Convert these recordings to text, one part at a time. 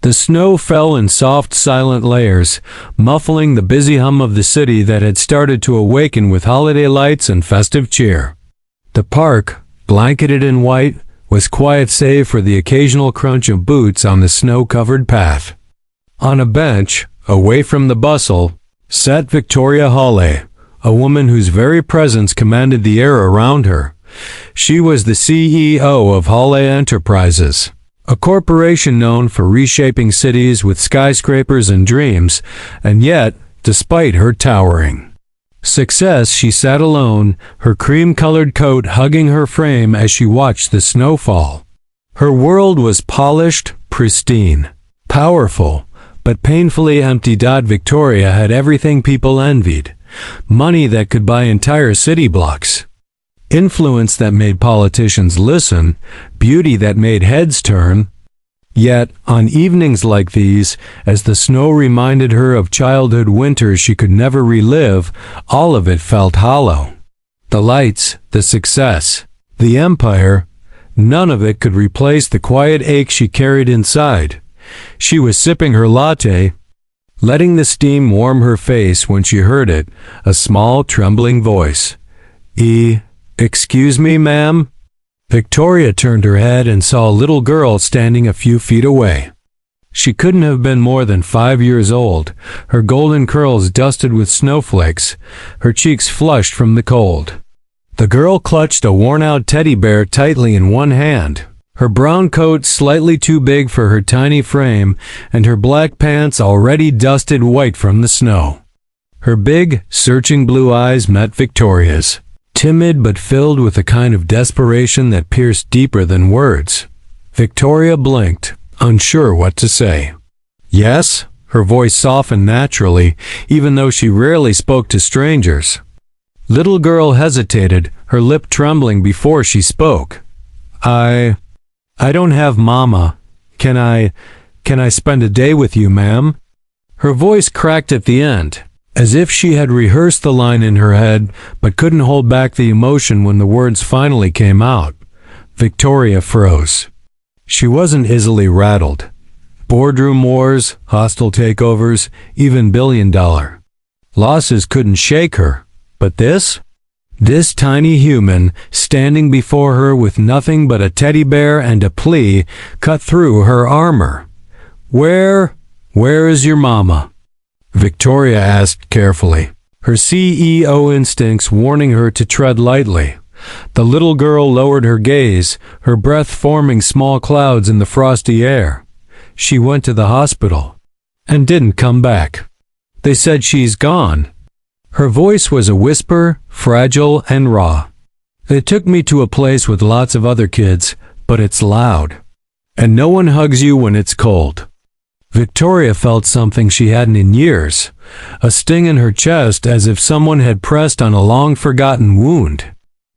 The snow fell in soft, silent layers, muffling the busy hum of the city that had started to awaken with holiday lights and festive cheer. The park, blanketed in white, was quiet save for the occasional crunch of boots on the snow-covered path. On a bench, away from the bustle, sat Victoria Hawley, a woman whose very presence commanded the air around her. She was the CEO of Hawley Enterprises, a corporation known for reshaping cities with skyscrapers and dreams, and yet, despite her towering success, she sat alone, her cream-colored coat hugging her frame as she watched the snow fall. Her world was polished, pristine, powerful, but painfully empty. Victoria had everything people envied: money that could buy entire city blocks, influence that made politicians listen, beauty that made heads turn. Yet, on evenings like these, as the snow reminded her of childhood winters she could never relive, all of it felt hollow. The lights, the success, the empire, none of it could replace the quiet ache she carried inside. She was sipping her latte, letting the steam warm her face when she heard it, a small, trembling voice. Excuse me, ma'am?" Victoria turned her head and saw a little girl standing a few feet away. She couldn't have been more than 5 years old, her golden curls dusted with snowflakes, her cheeks flushed from the cold. The girl clutched a worn-out teddy bear tightly in one hand, her brown coat slightly too big for her tiny frame, and her black pants already dusted white from the snow. Her big, searching blue eyes met Victoria's, timid but filled with a kind of desperation that pierced deeper than words. Victoria blinked, unsure what to say. "Yes?" Her voice softened naturally, even though she rarely spoke to strangers. Little girl hesitated, her lip trembling before she spoke. I don't have mama. Can I spend a day with you, ma'am?" Her voice cracked at the end, as if she had rehearsed the line in her head but couldn't hold back the emotion when the words finally came out. Victoria froze. She wasn't easily rattled. Boardroom wars, hostile takeovers, even billion-dollar losses couldn't shake her. But this tiny human, standing before her with nothing but a teddy bear and a plea, cut through her armor. Where is your mama?" Victoria asked carefully, her CEO instincts warning her to tread lightly. The little girl lowered her gaze, her breath forming small clouds in the frosty air. "She went to the hospital and didn't come back. They said she's gone." Her voice was a whisper, fragile and raw. "They took me to a place with lots of other kids, but it's loud. And no one hugs you when it's cold." Victoria felt something she hadn't in years, a sting in her chest as if someone had pressed on a long-forgotten wound.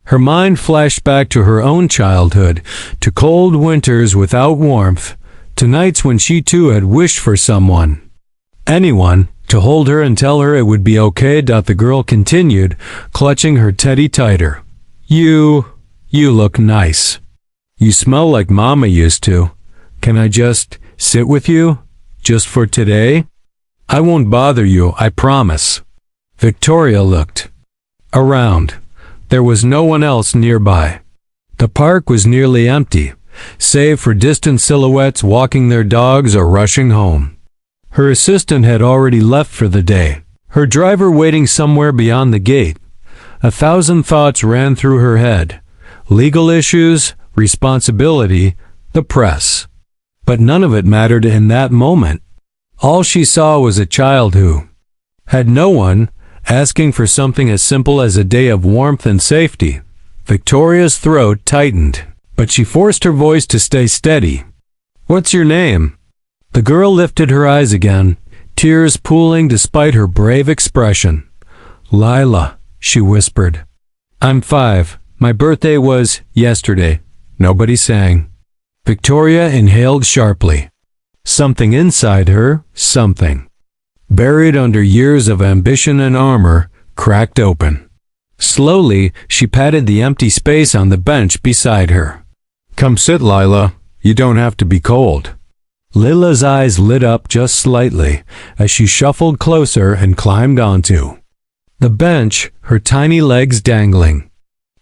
Her mind flashed back to her own childhood, to cold winters without warmth, to nights when she too had wished for someone, anyone, to hold her and tell her it would be okay. The girl continued, clutching her teddy tighter. You look nice. You smell like Mama used to. Can I just sit with you? Just for today? I won't bother you, I promise." Victoria looked around. There was no one else nearby. The park was nearly empty, save for distant silhouettes walking their dogs or rushing home. Her assistant had already left for the day, her driver waiting somewhere beyond the gate. 1,000 thoughts ran through her head: legal issues, responsibility, the press. But none of it mattered in that moment. All she saw was a child who had no one, asking for something as simple as a day of warmth and safety. Victoria's throat tightened, but she forced her voice to stay steady. "What's your name?" The girl lifted her eyes again, tears pooling despite her brave expression. "Lila," she whispered. "I'm 5. My birthday was yesterday." Nobody sang. Victoria inhaled sharply. Something inside her, buried under years of ambition and armor, cracked open. Slowly, she patted the empty space on the bench beside her. "Come sit, Lila. You don't have to be cold." Layla's eyes lit up just slightly as she shuffled closer and climbed onto the bench, her tiny legs dangling.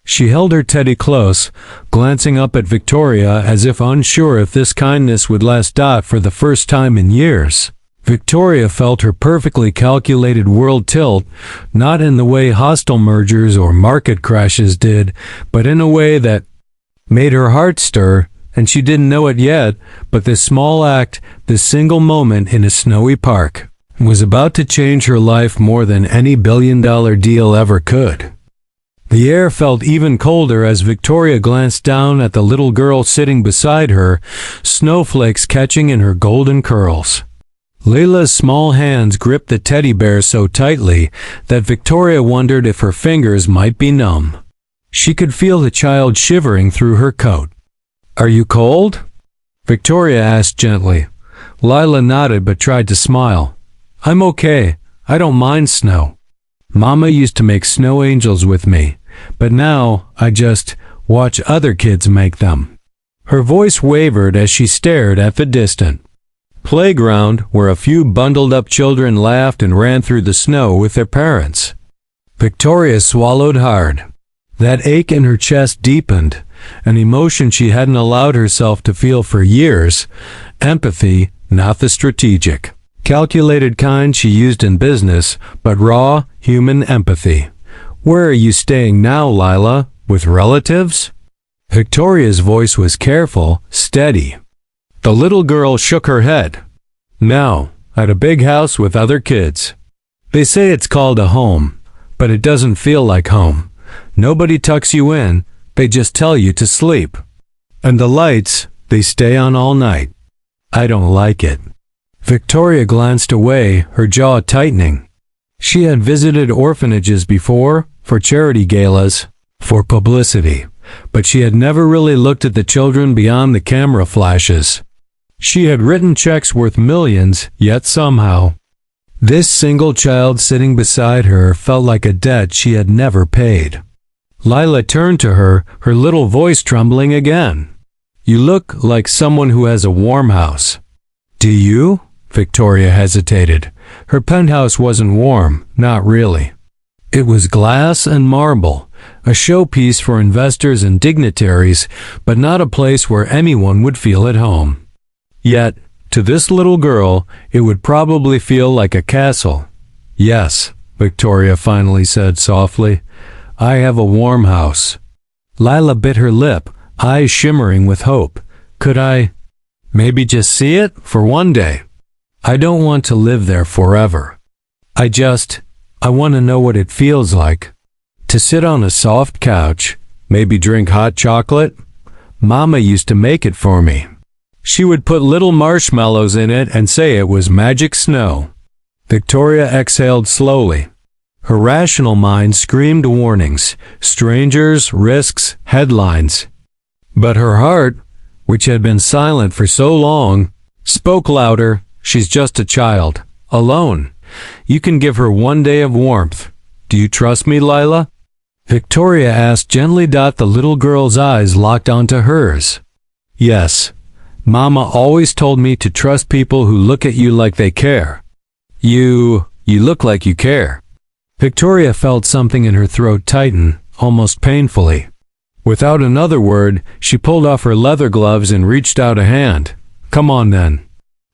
She held her teddy close, glancing up at Victoria as if unsure if this kindness would last. For the first time in years, Victoria felt her perfectly calculated world tilt, not in the way hostile mergers or market crashes did, but in a way that made her heart stir, and she didn't know it yet, but this small act, this single moment in a snowy park, was about to change her life more than any billion-dollar deal ever could. The air felt even colder as Victoria glanced down at the little girl sitting beside her, snowflakes catching in her golden curls. Layla's small hands gripped the teddy bear so tightly that Victoria wondered if her fingers might be numb. She could feel the child shivering through her coat. "Are you cold?" Victoria asked gently. Lila nodded but tried to smile. "I'm okay. I don't mind snow. Mama used to make snow angels with me, but now I just watch other kids make them." Her voice wavered as she stared at the distant playground where a few bundled-up children laughed and ran through the snow with their parents. Victoria swallowed hard. That ache in her chest deepened, an emotion she hadn't allowed herself to feel for years, empathy, not the strategic, calculated kind she used in business, but raw, human empathy. "Where are you staying now, Lila? With relatives?" Victoria's voice was careful, steady. The little girl shook her head. "No, at a big house with other kids. They say it's called a home, but it doesn't feel like home. Nobody tucks you in, they just tell you to sleep. And the lights, they stay on all night. I don't like it." Victoria glanced away, her jaw tightening. She had visited orphanages before, for charity galas, for publicity, but she had never really looked at the children beyond the camera flashes. She had written checks worth millions, yet somehow, this single child sitting beside her felt like a debt she had never paid. Lila turned to her, her little voice trembling again. "You look like someone who has a warm house." "Do you?" Victoria hesitated. Her penthouse wasn't warm, not really. It was glass and marble, a showpiece for investors and dignitaries, but not a place where anyone would feel at home. Yet, to this little girl, it would probably feel like a castle. "Yes," Victoria finally said softly, "I have a warm house." Lila bit her lip, eyes shimmering with hope. "Could I maybe just see it for one day? I don't want to live there forever. I want to know what it feels like. To sit on a soft couch, maybe drink hot chocolate. Mama used to make it for me. She would put little marshmallows in it and say it was magic snow." Victoria exhaled slowly. Her rational mind screamed warnings, strangers, risks, headlines. But her heart, which had been silent for so long, spoke louder. "She's just a child, alone. You can give her one day of warmth. Do you trust me, Lila?" Victoria asked gently. The little girl's eyes locked onto hers. "Yes. Mama always told me to trust people who look at you like they care. You look like you care." Victoria felt something in her throat tighten, almost painfully. Without another word, she pulled off her leather gloves and reached out a hand. "Come on then.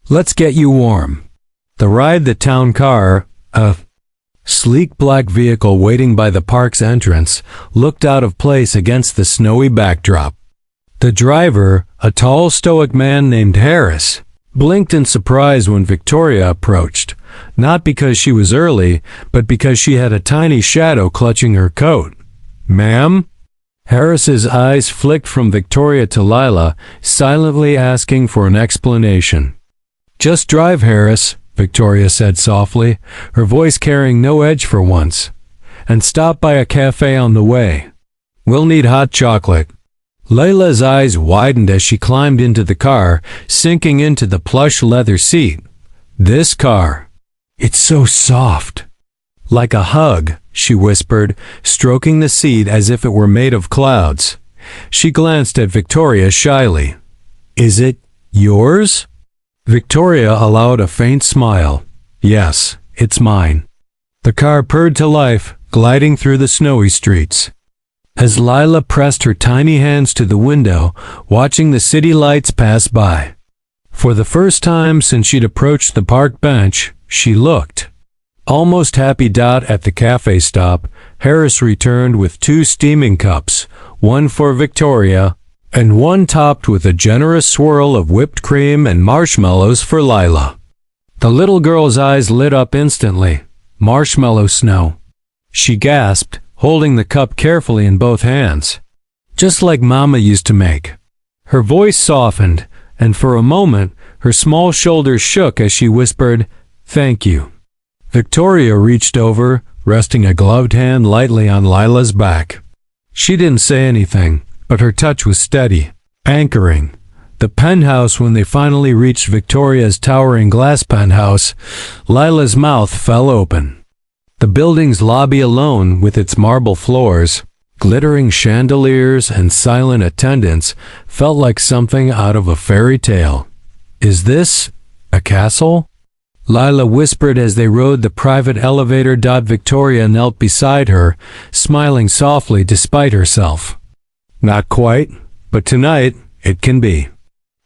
Let's get you warm." The ride, the town car, a sleek black vehicle waiting by the park's entrance, looked out of place against the snowy backdrop. The driver, a tall, stoic man named Harris, blinked in surprise when Victoria approached, not because she was early, but because she had a tiny shadow clutching her coat. "Ma'am?" Harris's eyes flicked from Victoria to Lila, silently asking for an explanation. "Just drive, Harris," Victoria said softly, her voice carrying no edge for once. "And stop by a cafe on the way. We'll need hot chocolate." Layla's eyes widened as she climbed into the car, sinking into the plush leather seat. This car. "It's so soft." "Like a hug," she whispered, stroking the seat as if it were made of clouds. She glanced at Victoria shyly. "Is it yours?" Victoria allowed a faint smile. Yes, it's mine. The car purred to life, gliding through the snowy streets. As Lila pressed her tiny hands to the window, watching the city lights pass by. For the first time since she'd approached the park bench, she looked. Almost happy. At the cafe stop, Harris returned with 2 steaming cups, one for Victoria, and one topped with a generous swirl of whipped cream and marshmallows for Lila. The little girl's eyes lit up instantly. Marshmallow snow. She gasped, holding the cup carefully in both hands. Just like Mama used to make. Her voice softened, and for a moment, her small shoulders shook as she whispered, "Thank you." Victoria reached over, resting a gloved hand lightly on Lila's back. She didn't say anything, but her touch was steady, anchoring. The penthouse. When they finally reached Victoria's towering glass penthouse, Lila's mouth fell open. The building's lobby alone, with its marble floors, glittering chandeliers, and silent attendants, felt like something out of a fairy tale. "Is this a castle?" Lila whispered as they rode the private elevator. Victoria knelt beside her, smiling softly despite herself. "Not quite, but tonight it can be."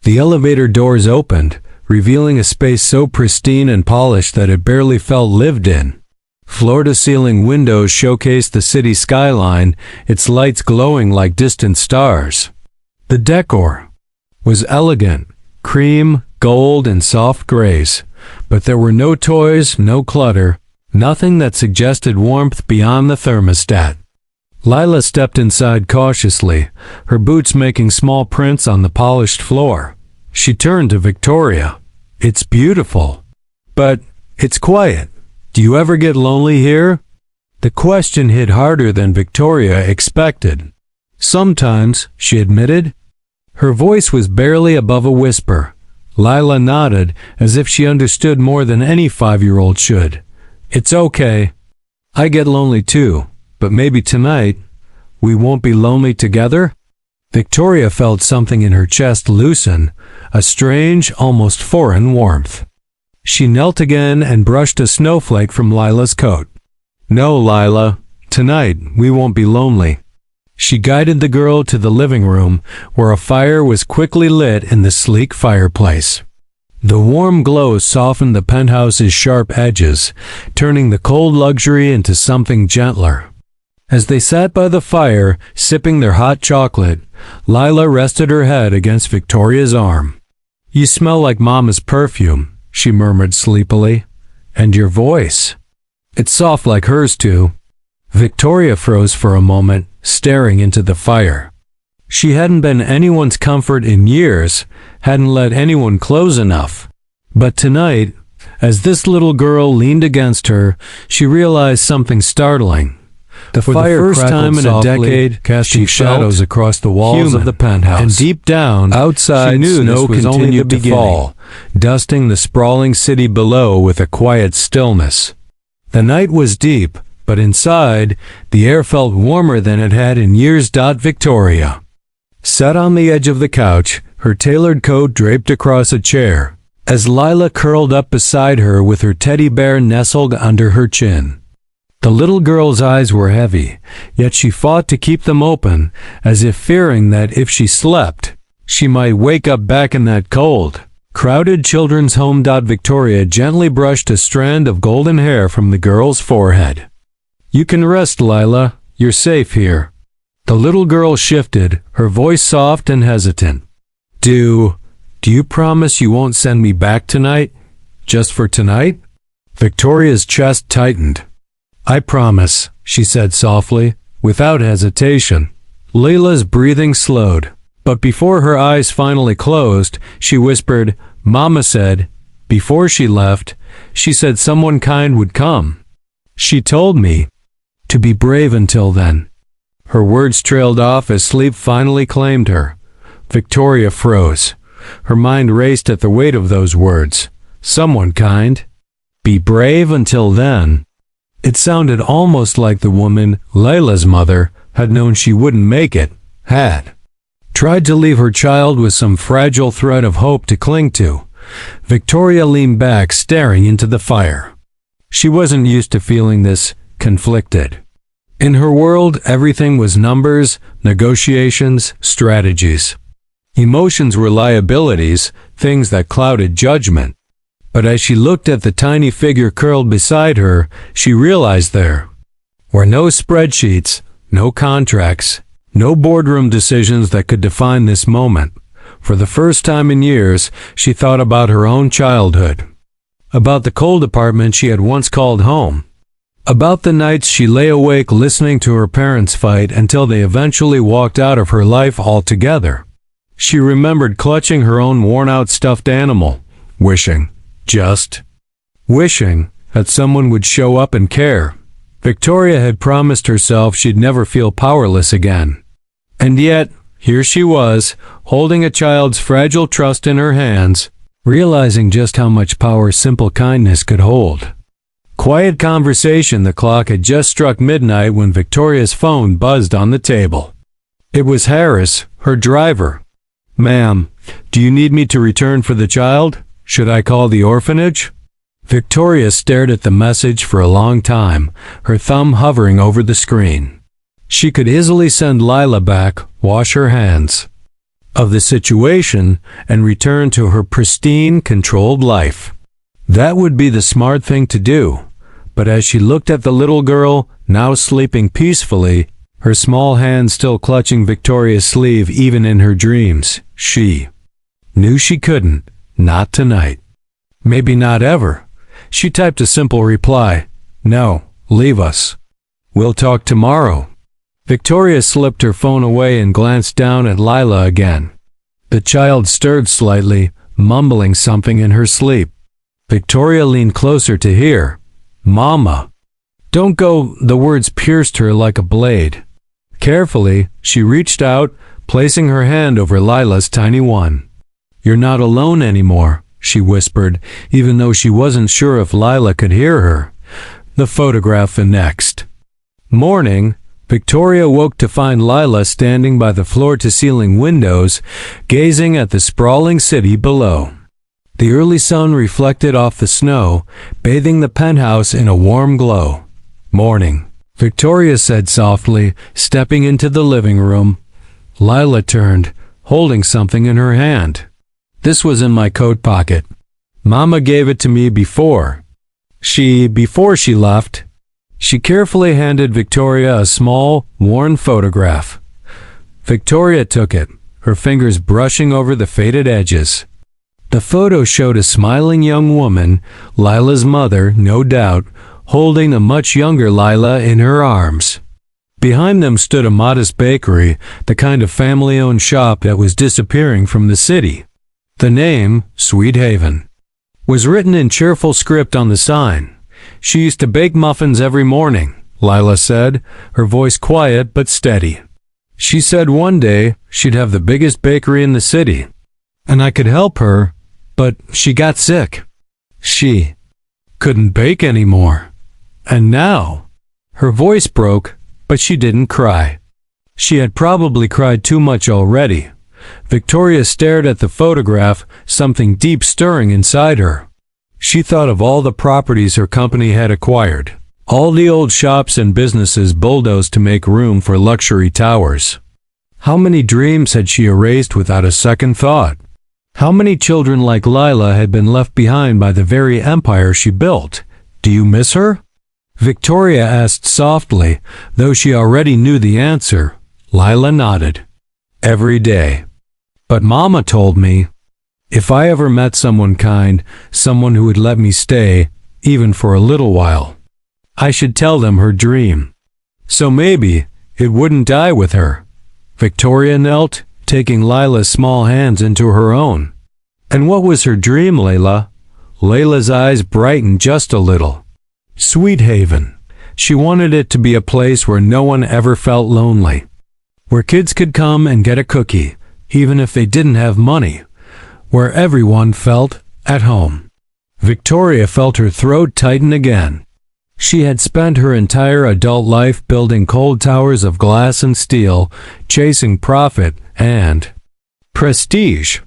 The elevator doors opened, revealing a space so pristine and polished that it barely felt lived in. Floor-to-ceiling windows showcased the city skyline, its lights glowing like distant stars. The decor was elegant, cream, gold, and soft grays, but there were no toys, no clutter, nothing that suggested warmth beyond the thermostat. Lila stepped inside cautiously, her boots making small prints on the polished floor. She turned to Victoria. "It's beautiful, but it's quiet. Do you ever get lonely here?" The question hit harder than Victoria expected. "Sometimes," she admitted. Her voice was barely above a whisper. Lila nodded, as if she understood more than any 5-year-old should. "It's okay. I get lonely too, but maybe tonight we won't be lonely together?" Victoria felt something in her chest loosen, a strange, almost foreign warmth. She knelt again and brushed a snowflake from Lila's coat. "No, Lila, tonight we won't be lonely." She guided the girl to the living room, where a fire was quickly lit in the sleek fireplace. The warm glow softened the penthouse's sharp edges, turning the cold luxury into something gentler. As they sat by the fire, sipping their hot chocolate, Lila rested her head against Victoria's arm. "You smell like Mama's perfume," she murmured sleepily. "And your voice. It's soft like hers too." Victoria froze for a moment, staring into the fire. She hadn't been anyone's comfort in years, hadn't let anyone close enough. But tonight, as this little girl leaned against her, she realized something startling. For the first time in a decade, casting shadows across the walls of the penthouse. And deep down, outside, she knew snow was only the beginning, to fall, dusting the sprawling city below with a quiet stillness. The night was deep, but inside, the air felt warmer than it had in years. Victoria sat on the edge of the couch, her tailored coat draped across a chair, as Lila curled up beside her with her teddy bear nestled under her chin. The little girl's eyes were heavy, yet she fought to keep them open, as if fearing that if she slept, she might wake up back in that cold, crowded children's home. Victoria gently brushed a strand of golden hair from the girl's forehead. "You can rest, Lila. You're safe here." The little girl shifted, her voice soft and hesitant. Do you promise you won't send me back tonight? Just for tonight?" Victoria's chest tightened. "I promise," she said softly, without hesitation. Lila's breathing slowed, but before her eyes finally closed, she whispered, "Mama said, before she left, she said someone kind would come. She told me to be brave until then." Her words trailed off as sleep finally claimed her. Victoria froze. Her mind raced at the weight of those words. Someone kind. Be brave until then. It sounded almost like the woman, Layla's mother, had known she wouldn't make it, had tried to leave her child with some fragile thread of hope to cling to, Victoria leaned back, staring into the fire. She wasn't used to feeling this conflicted. In her world, everything was numbers, negotiations, strategies. Emotions were liabilities, things that clouded judgment. But as she looked at the tiny figure curled beside her, she realized there were no spreadsheets, no contracts, no boardroom decisions that could define this moment. For the first time in years, she thought about her own childhood. About the cold apartment she had once called home. About the nights she lay awake listening to her parents fight until they eventually walked out of her life altogether. She remembered clutching her own worn-out stuffed animal, wishing that someone would show up and care. Victoria had promised herself she'd never feel powerless again. And yet, here she was, holding a child's fragile trust in her hands, realizing just how much power simple kindness could hold. Quiet conversation. The clock had just struck midnight when Victoria's phone buzzed on the table. It was Harris, her driver. "Ma'am, do you need me to return for the child? Should I call the orphanage?" Victoria stared at the message for a long time, her thumb hovering over the screen. She could easily send Lila back, wash her hands of the situation, and return to her pristine, controlled life. That would be the smart thing to do. But as she looked at the little girl, now sleeping peacefully, her small hand still clutching Victoria's sleeve even in her dreams, she knew she couldn't. Not tonight. Maybe not ever. She typed a simple reply. "No, leave us. We'll talk tomorrow." Victoria slipped her phone away and glanced down at Lila again. The child stirred slightly, mumbling something in her sleep. Victoria leaned closer to hear. "Mama." "Don't go," the words pierced her like a blade. Carefully, she reached out, placing her hand over Lila's tiny one. "You're not alone anymore," she whispered, even though she wasn't sure if Lila could hear her. The photograph. The next morning, Victoria woke to find Lila standing by the floor-to-ceiling windows, gazing at the sprawling city below. The early sun reflected off the snow, bathing the penthouse in a warm glow. "Morning," Victoria said softly, stepping into the living room. Lila turned, holding something in her hand. "This was in my coat pocket. Mama gave it to me before she left." She carefully handed Victoria a small, worn photograph. Victoria took it, her fingers brushing over the faded edges. The photo showed a smiling young woman, Lila's mother, no doubt, holding a much younger Lila in her arms. Behind them stood a modest bakery, the kind of family-owned shop that was disappearing from the city. The name, Sweet Haven, was written in cheerful script on the sign. She used to bake muffins every morning, Lila said, her voice quiet but steady. She said one day she'd have the biggest bakery in the city, and I could help her, but she got sick. She couldn't bake anymore. And now, her voice broke, but she didn't cry. She had probably cried too much already. Victoria stared at the photograph, something deep stirring inside her. She thought of all the properties her company had acquired, all the old shops and businesses bulldozed to make room for luxury towers. How many dreams had she erased without a second thought? How many children like Lila had been left behind by the very empire she built? "Do you miss her?" Victoria asked softly, though she already knew the answer. Lila nodded. "Every day. But Mama told me, if I ever met someone kind, someone who would let me stay, even for a little while, I should tell them her dream. So maybe it wouldn't die with her." Victoria knelt, taking Lila's small hands into her own. "And what was her dream, Layla?" Layla's eyes brightened just a little. Sweet Haven. She wanted it to be a place where no one ever felt lonely, where kids could come and get a cookie, even if they didn't have money, where everyone felt at home. Victoria felt her throat tighten again. She had spent her entire adult life building cold towers of glass and steel, chasing profit and prestige.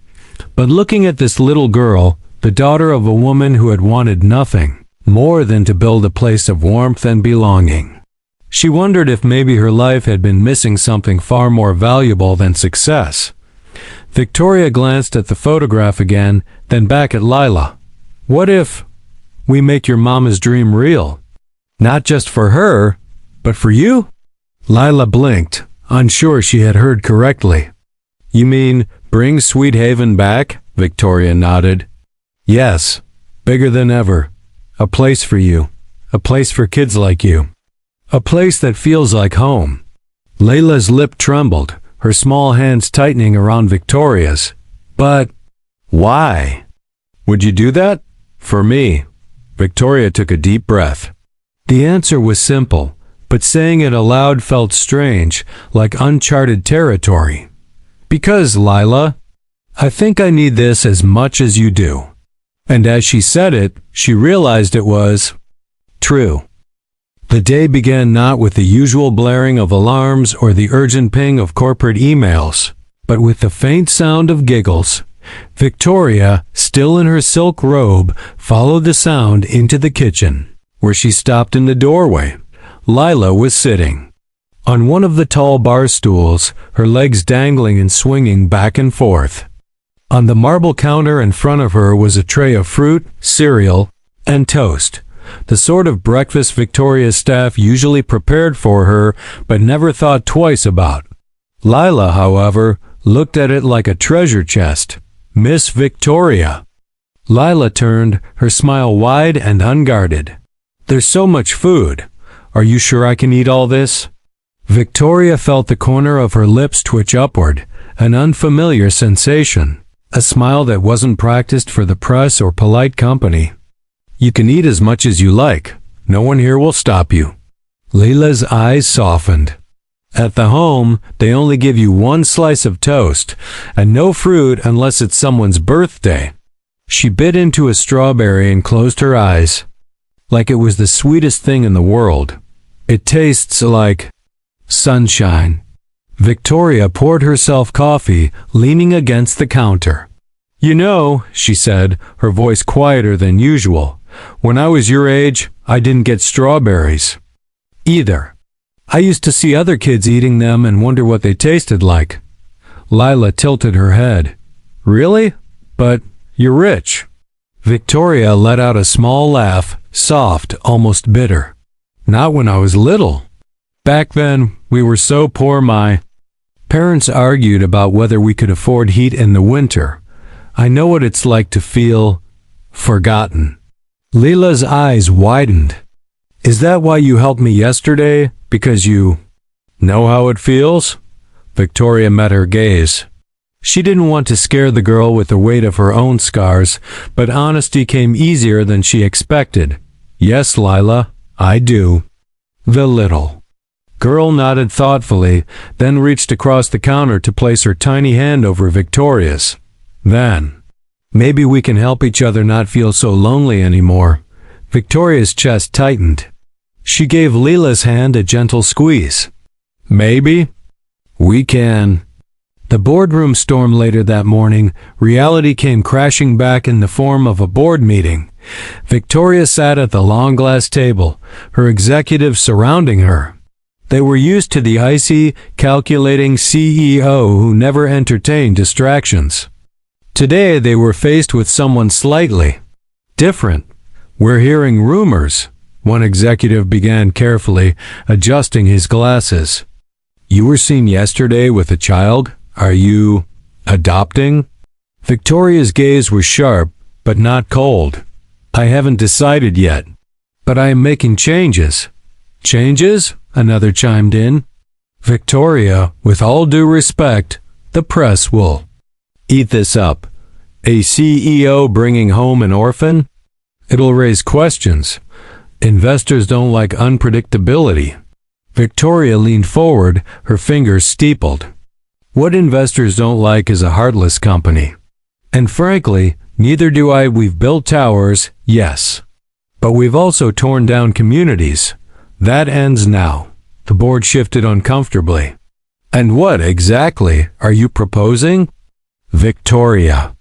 But looking at this little girl, the daughter of a woman who had wanted nothing more than to build a place of warmth and belonging. She wondered if maybe her life had been missing something far more valuable than success. Victoria glanced at the photograph again, then back at Lila. What if we make your mama's dream real? Not just for her, but for you? Lila blinked, unsure she had heard correctly. You mean bring Sweet Haven back? Victoria nodded. Yes, bigger than ever. A place for you. A place for kids like you. A place that feels like home. Layla's lip trembled, her small hands tightening around Victoria's. But why? Would you do that? For me. Victoria took a deep breath. The answer was simple, but saying it aloud felt strange, like uncharted territory. Because, Lila, I think I need this as much as you do. And as she said it, she realized it was true. The day began not with the usual blaring of alarms or the urgent ping of corporate emails, but with the faint sound of giggles. Victoria, still in her silk robe, followed the sound into the kitchen, where she stopped in the doorway. Lila was sitting on one of the tall bar stools, her legs dangling and swinging back and forth. On the marble counter in front of her was a tray of fruit, cereal, and toast, the sort of breakfast Victoria's staff usually prepared for her but never thought twice about. Lila, however, looked at it like a treasure chest. Miss Victoria. Lila turned, her smile wide and unguarded. There's so much food. Are you sure I can eat all this? Victoria felt the corner of her lips twitch upward, an unfamiliar sensation, a smile that wasn't practiced for the press or polite company. You can eat as much as you like. No one here will stop you. Layla's eyes softened. At the home, they only give you one slice of toast, and no fruit unless it's someone's birthday. She bit into a strawberry and closed her eyes. Like it was the sweetest thing in the world. It tastes like sunshine. Victoria poured herself coffee, leaning against the counter. You know, she said, her voice quieter than usual, when I was your age, I didn't get strawberries. Either. I used to see other kids eating them and wonder what they tasted like. Lila tilted her head. Really? But you're rich. Victoria let out a small laugh, soft, almost bitter. Not when I was little. Back then, we were so poor my parents argued about whether we could afford heat in the winter. I know what it's like to feel forgotten. Leela's eyes widened. Is that why you helped me yesterday? Because you know how it feels? Victoria met her gaze. She didn't want to scare the girl with the weight of her own scars, but honesty came easier than she expected. Yes, Lila, I do. The little girl nodded thoughtfully, then reached across the counter to place her tiny hand over Victoria's. Then, maybe we can help each other not feel so lonely anymore. Victoria's chest tightened. She gave Leela's hand a gentle squeeze. Maybe we can. The boardroom storm later that morning, reality came crashing back in the form of a board meeting. Victoria sat at the long glass table, her executives surrounding her. They were used to the icy, calculating CEO who never entertained distractions. Today they were faced with someone slightly different. We're hearing rumors. One executive began carefully, adjusting his glasses. You were seen yesterday with a child? Are you adopting? Victoria's gaze was sharp, but not cold. I haven't decided yet, but I am making changes. Changes? Another chimed in. Victoria, with all due respect, the press will eat this up. A CEO bringing home an orphan? It'll raise questions. Investors don't like unpredictability. Victoria leaned forward, her fingers steepled. What investors don't like is a heartless company. And frankly, neither do I. We've built towers, yes. But we've also torn down communities. That ends now. The board shifted uncomfortably. And what exactly are you proposing? Victoria.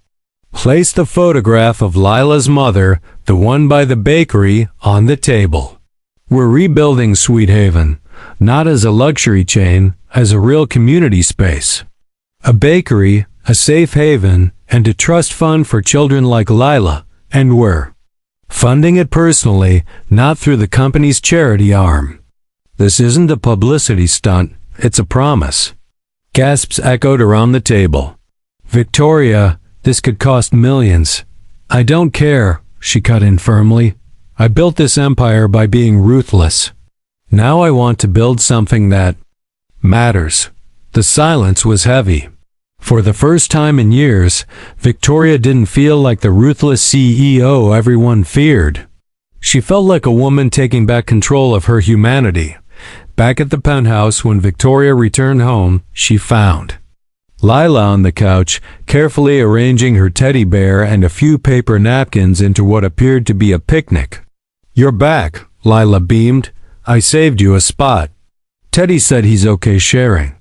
Place the photograph of Lila's mother, the one by the bakery, on the table. We're rebuilding Sweet Haven, not as a luxury chain, as a real community space. A bakery, a safe haven, and a trust fund for children like Lila, and we're funding it personally, not through the company's charity arm. This isn't a publicity stunt, it's a promise. Gasps echoed around the table. Victoria, this could cost millions. I don't care, she cut in firmly. I built this empire by being ruthless. Now I want to build something that matters. The silence was heavy. For the first time in years, Victoria didn't feel like the ruthless CEO everyone feared. She felt like a woman taking back control of her humanity. Back at the penthouse, when Victoria returned home, she found Lila on the couch, carefully arranging her teddy bear and a few paper napkins into what appeared to be a picnic. "You're back," Lila beamed. "I saved you a spot." Teddy said he's okay sharing.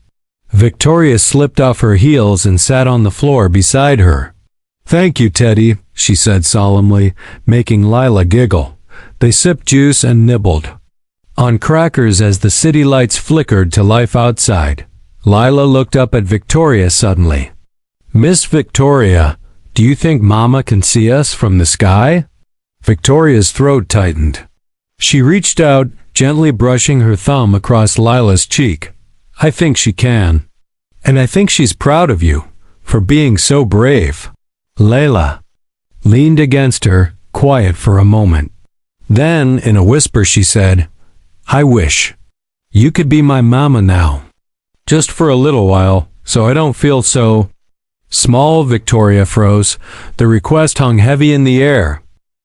Victoria slipped off her heels and sat on the floor beside her. "Thank you, Teddy," she said solemnly, making Lila giggle. They sipped juice and nibbled on crackers as the city lights flickered to life outside. Lila looked up at Victoria suddenly. "Miss Victoria, do you think Mama can see us from the sky?" Victoria's throat tightened. She reached out, gently brushing her thumb across Lila's cheek. "I think she can. And I think she's proud of you, for being so brave." Layla leaned against her, quiet for a moment. Then, in a whisper, she said, "I wish you could be my mama now. Just for a little while, so I don't feel so small." Victoria froze. The request hung heavy in the air.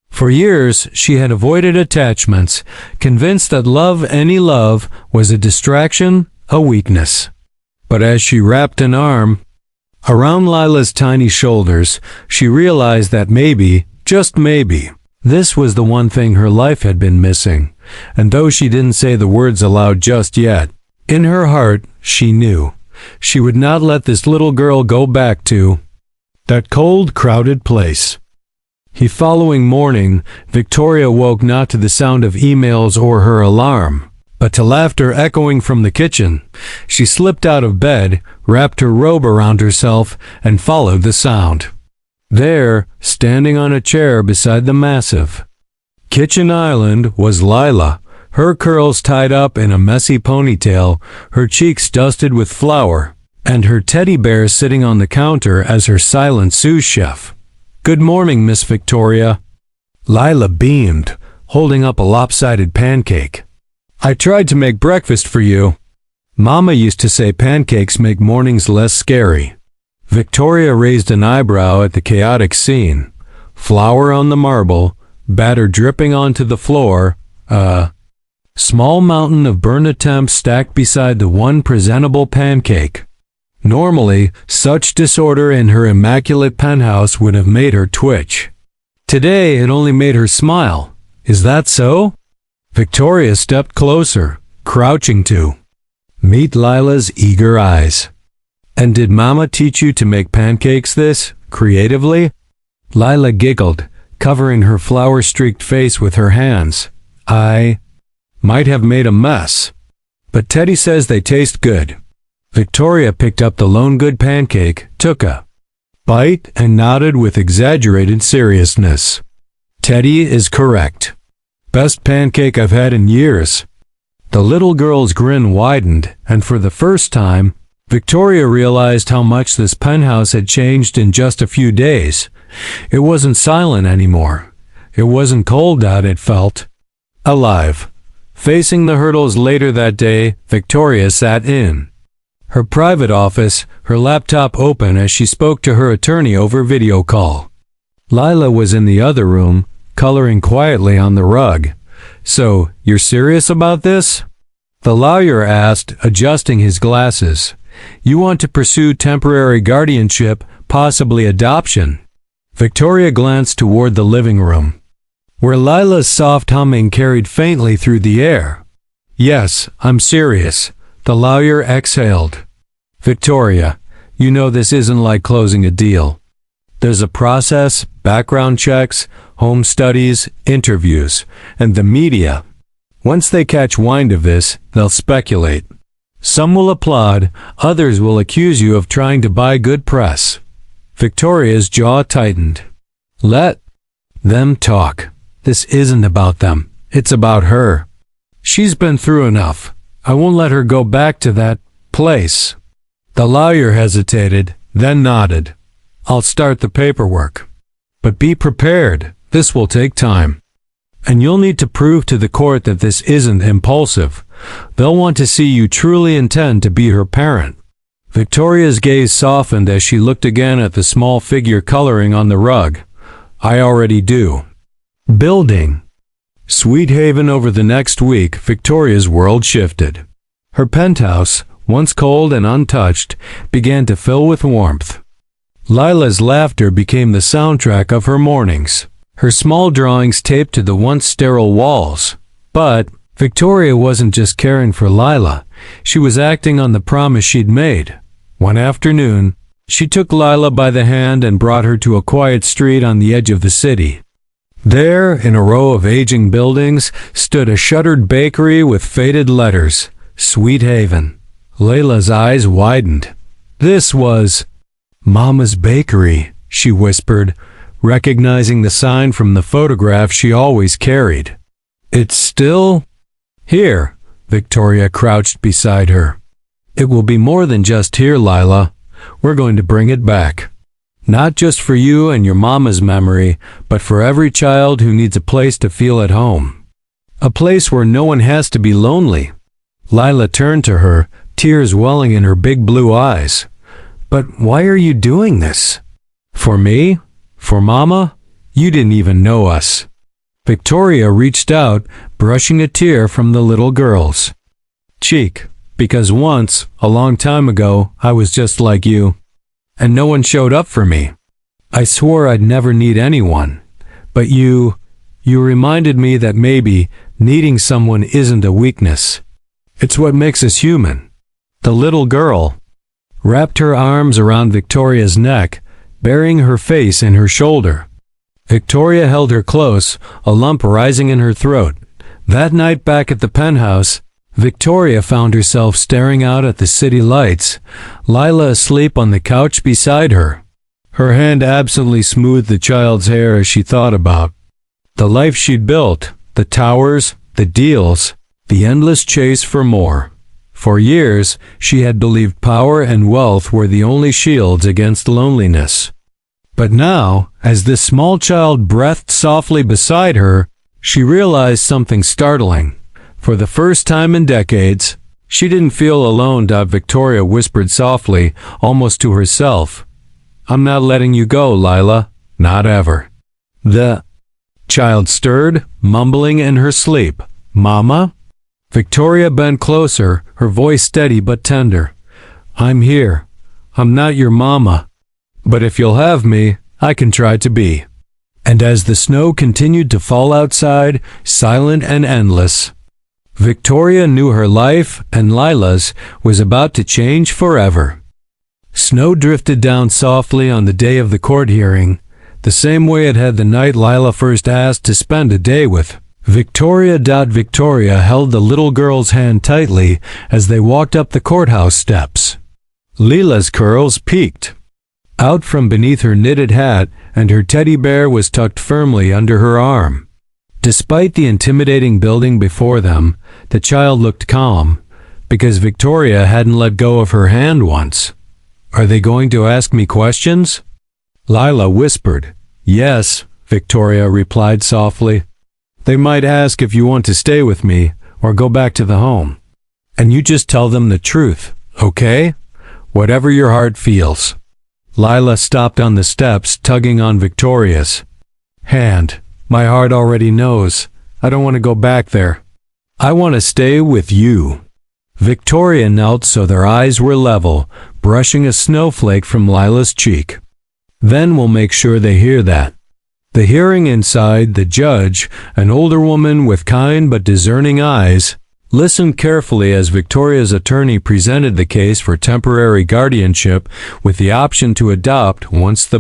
For years, she had avoided attachments, convinced that love, any love, was a distraction, a weakness. But as she wrapped an arm around Lila's tiny shoulders, she realized that maybe, just maybe, this was the one thing her life had been missing. And though she didn't say the words aloud just yet, in her heart, she knew she would not let this little girl go back to that cold, crowded place. The following morning, Victoria woke not to the sound of emails or her alarm, but to laughter echoing from the kitchen. She slipped out of bed, wrapped her robe around herself, and followed the sound. There, standing on a chair beside the massive kitchen island, was Lila, her curls tied up in a messy ponytail, her cheeks dusted with flour, and her teddy bear sitting on the counter as her silent sous chef. "Good morning, Miss Victoria." Lila beamed, holding up a lopsided pancake. "I tried to make breakfast for you. Mama used to say pancakes make mornings less scary." Victoria raised an eyebrow at the chaotic scene. Flour on the marble, batter dripping onto the floor, a small mountain of burnt attempts stacked beside the one presentable pancake. Normally, such disorder in her immaculate penthouse would have made her twitch. Today, it only made her smile. "Is that so?" Victoria stepped closer, crouching to meet Lila's eager eyes. "And did Mama teach you to make pancakes this creatively?" Lila giggled, covering her flour-streaked face with her hands. "I might have made a mess, but Teddy says they taste good." Victoria picked up the lone good pancake, took a bite, and nodded with exaggerated seriousness. "Teddy is correct. Best pancake I've had in years." The little girl's grin widened, and for the first time, Victoria realized how much this penthouse had changed in just a few days. It wasn't silent anymore. It wasn't cold out, it felt alive. Facing the hurdles later that day, Victoria sat in her private office, her laptop open as she spoke to her attorney over video call. Lila was in the other room, coloring quietly on the rug. "So, you're serious about this?" the lawyer asked, adjusting his glasses. "You want to pursue temporary guardianship, possibly adoption?" Victoria glanced toward the living room, where Lila's soft humming carried faintly through the air. "Yes, I'm serious," the lawyer exhaled. "Victoria, you know this isn't like closing a deal." There's a process, background checks, home studies, interviews, and the media. Once they catch wind of this, they'll speculate. Some will applaud, others will accuse you of trying to buy good press. Victoria's jaw tightened. Let them talk. This isn't about them. It's about her. She's been through enough. I won't let her go back to that place. The lawyer hesitated, then nodded. I'll start the paperwork. But be prepared. This will take time. And you'll need to prove to the court that this isn't impulsive. They'll want to see you truly intend to be her parent. Victoria's gaze softened as she looked again at the small figure coloring on the rug. I already do. Building. Sweet Haven. Over the next week, Victoria's world shifted. Her penthouse, once cold and untouched, began to fill with warmth. Lila's laughter became the soundtrack of her mornings, her small drawings taped to the once sterile walls. But Victoria wasn't just caring for Lila, she was acting on the promise she'd made. One afternoon, she took Lila by the hand and brought her to a quiet street on the edge of the city. There, in a row of aging buildings, stood a shuttered bakery with faded letters, Sweet Haven. Layla's eyes widened. This was Mama's bakery, she whispered, recognizing the sign from the photograph she always carried. It's still here. Victoria crouched beside her. It will be more than just here, Lila. We're going to bring it back. Not just for you and your mama's memory, but for every child who needs a place to feel at home. A place where no one has to be lonely. Lila turned to her, tears welling in her big blue eyes. But why are you doing this? For me? For Mama? You didn't even know us. Victoria reached out, brushing a tear from the little girl's cheek. Because once, a long time ago, I was just like you. And no one showed up for me. I swore I'd never need anyone. But you reminded me that maybe needing someone isn't a weakness. It's what makes us human. The little girl wrapped her arms around Victoria's neck, burying her face in her shoulder. Victoria held her close, a lump rising in her throat. That night back at the penthouse, Victoria found herself staring out at the city lights, Lila asleep on the couch beside her. Her hand absently smoothed the child's hair as she thought about the life she'd built, the towers, the deals, the endless chase for more. For years, she had believed power and wealth were the only shields against loneliness. But now, as this small child breathed softly beside her, she realized something startling. For the first time in decades, she didn't feel alone. Victoria whispered softly, almost to herself. I'm not letting you go, Lila. Not ever. The child stirred, mumbling in her sleep. Mama? Victoria bent closer, her voice steady but tender. I'm here. I'm not your mama. But if you'll have me, I can try to be. And as the snow continued to fall outside, silent and endless, Victoria knew her life, and Lila's, was about to change forever. Snow drifted down softly on the day of the court hearing, the same way it had the night Lila first asked to spend a day with Victoria. Victoria held the little girl's hand tightly as they walked up the courthouse steps. Lila's curls peeked out from beneath her knitted hat, and her teddy bear was tucked firmly under her arm. Despite the intimidating building before them, the child looked calm, because Victoria hadn't let go of her hand once. Are they going to ask me questions? Lila whispered. Yes, Victoria replied softly. They might ask if you want to stay with me or go back to the home. And you just tell them the truth, okay? Whatever your heart feels. Lila stopped on the steps, tugging on Victoria's hand. My heart already knows. I don't want to go back there. I want to stay with you. Victoria knelt so their eyes were level, brushing a snowflake from Lila's cheek. Then we'll make sure they hear that. The hearing inside, the judge, an older woman with kind but discerning eyes, listened carefully as Victoria's attorney presented the case for temporary guardianship with the option to adopt once the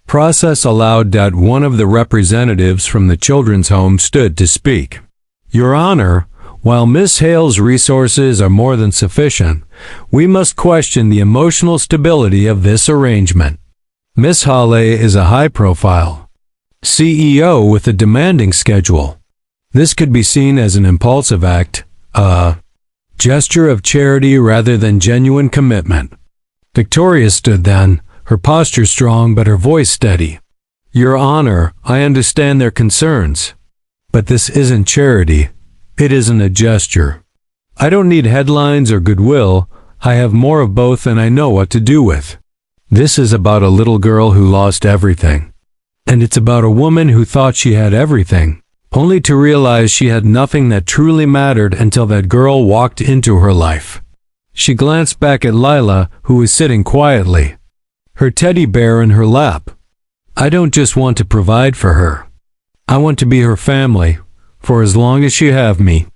Process allowed. One of the representatives from the children's home stood to speak. Your Honor, while Miss Hale's resources are more than sufficient, we must question the emotional stability of this arrangement. Miss Hale is a high-profile CEO with a demanding schedule. This could be seen as an impulsive act, a gesture of charity rather than genuine commitment. Victoria stood then, her posture strong but her voice steady. Your Honor, I understand their concerns. But this isn't charity. It isn't a gesture. I don't need headlines or goodwill. I have more of both than I know what to do with. This is about a little girl who lost everything. And it's about a woman who thought she had everything, only to realize she had nothing that truly mattered until that girl walked into her life. She glanced back at Lila, who was sitting quietly, her teddy bear in her lap. I don't just want to provide for her. I want to be her family, for as long as she have me.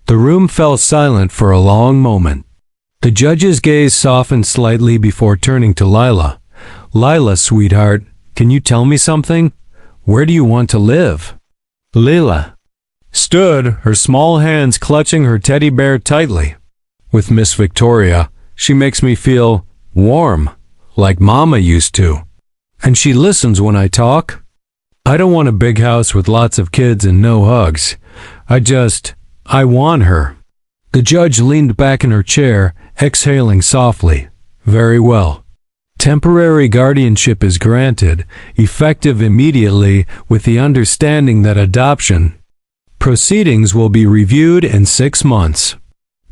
The room fell silent for a long moment. The judge's gaze softened slightly before turning to Lila. Lila, sweetheart, can you tell me something? Where do you want to live? Lila stood, her small hands clutching her teddy bear tightly. With Miss Victoria, she makes me feel warm, like Mama used to. And she listens when I talk. I don't want a big house with lots of kids and no hugs. I want her. The judge leaned back in her chair, exhaling softly. Very well. Temporary guardianship is granted, effective immediately, with the understanding that adoption proceedings will be reviewed in 6 months.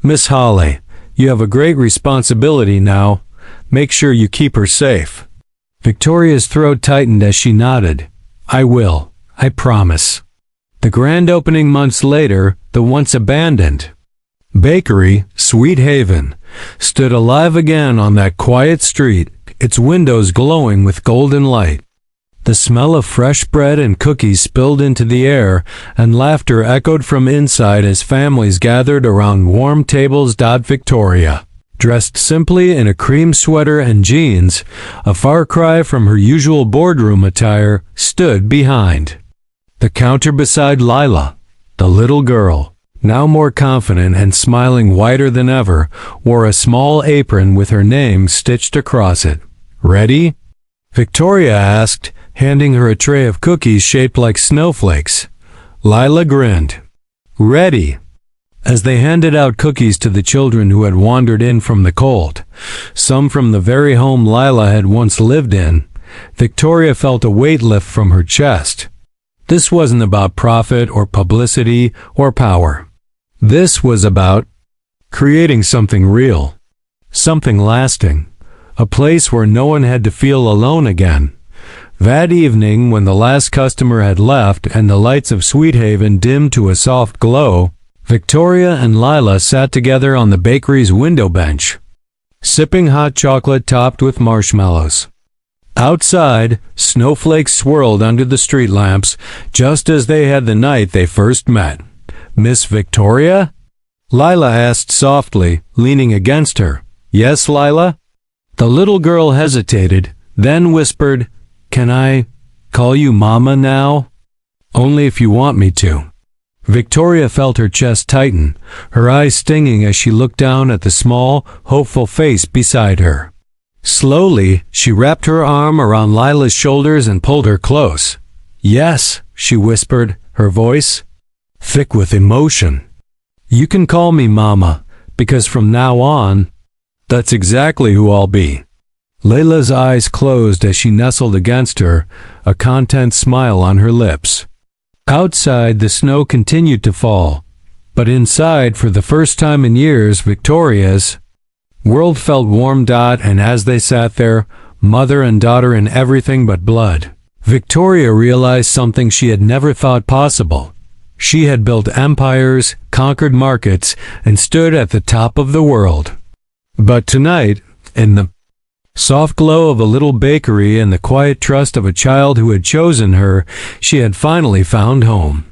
Miss Hale, you have a great responsibility now. Make sure you keep her safe. Victoria's throat tightened as she nodded. I will. I promise. The grand opening months later, the once abandoned bakery, Sweet Haven, stood alive again on that quiet street, its windows glowing with golden light. The smell of fresh bread and cookies spilled into the air, and laughter echoed from inside as families gathered around warm tables. Victoria, dressed simply in a cream sweater and jeans, a far cry from her usual boardroom attire, stood behind the counter beside Lila. The little girl, now more confident and smiling wider than ever, wore a small apron with her name stitched across it. Ready? Victoria asked, handing her a tray of cookies shaped like snowflakes. Lila grinned. Ready. As they handed out cookies to the children who had wandered in from the cold, some from the very home Lila had once lived in, Victoria felt a weight lift from her chest. This wasn't about profit or publicity or power. This was about creating something real, something lasting, a place where no one had to feel alone again. That evening, when the last customer had left and the lights of Sweet Haven dimmed to a soft glow, Victoria and Lila sat together on the bakery's window bench, sipping hot chocolate topped with marshmallows. Outside, snowflakes swirled under the street lamps, just as they had the night they first met. Miss Victoria? Lila asked softly, leaning against her. Yes, Lila? The little girl hesitated, then whispered, Can I call you Mama now? Only if you want me to. Victoria felt her chest tighten, her eyes stinging as she looked down at the small, hopeful face beside her. Slowly, she wrapped her arm around Lila's shoulders and pulled her close. Yes, she whispered, her voice thick with emotion. You can call me Mama, because from now on, that's exactly who I'll be. Layla's eyes closed as she nestled against her, a content smile on her lips. Outside, the snow continued to fall, but inside, for the first time in years, Victoria's world felt warm. And as they sat there, mother and daughter in everything but blood, Victoria realized something she had never thought possible. She had built empires, conquered markets, and stood at the top of the world. But tonight, in the soft glow of a little bakery and the quiet trust of a child who had chosen her, she had finally found home.